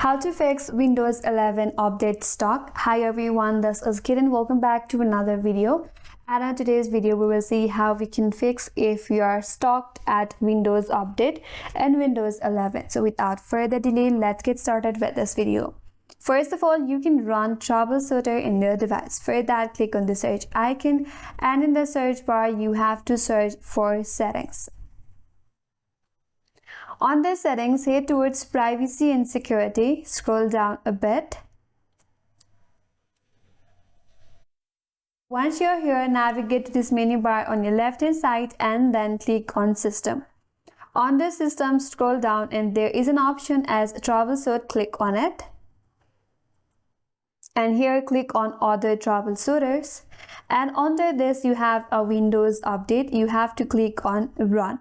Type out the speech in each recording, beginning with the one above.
How to fix Windows 11 update stock. Hi everyone, this is Kid and welcome back to another video. And in today's video, we will see how we can fix if you are stuck at Windows update and Windows 11. So without further delay, let's get started with this video. First of all, you can run Troubleshooter in your device. For that, click on the search icon and in the search bar, you have to search for settings. On the settings, head towards privacy and security, scroll down a bit. Once you're here, navigate to this menu bar on your left hand side and then click on system. On the system, scroll down and there is an option as Troubleshoot, click on it. And here click on other troubleshooters, and under this you have a Windows update. You have to click on run.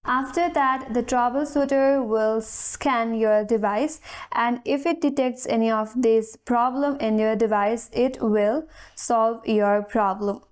After that, the troubleshooter will scan your device, and if it detects any of this problem in your device, it will solve your problem.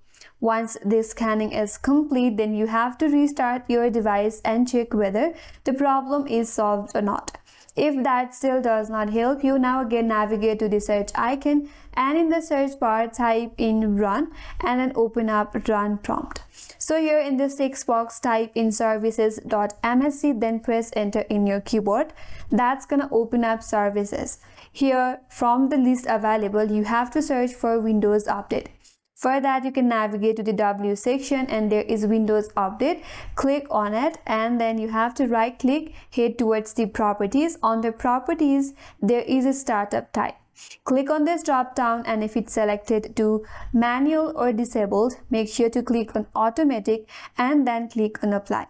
Once this scanning is complete, then you have to restart your device and check whether the problem is solved or not. If that still does not help you, now again navigate to the search icon and in the search bar type in run and then open up run prompt. So here in this text box, type in services.msc, then press enter in your keyboard. That's gonna open up services. Here from the list available, you have to search for Windows Update. For that, you can navigate to the W section and there is Windows Update. Click on it and then you have to right click, head towards the properties. Under properties, there is a startup type. Click on this drop down and if it's selected to manual or disabled, make sure to click on automatic and then click on apply.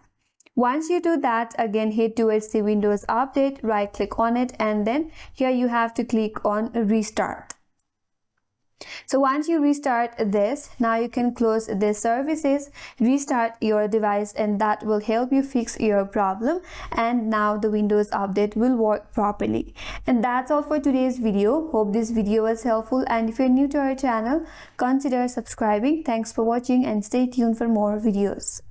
Once you do that, again head towards the Windows Update, right click on it and then here you have to click on restart. So once you restart this, now you can close this services, restart your device, and that will help you fix your problem, and now the Windows update will work properly. And that's all for today's video. Hope this video was helpful, and if you're new to our channel, consider subscribing. Thanks for watching and stay tuned for more videos.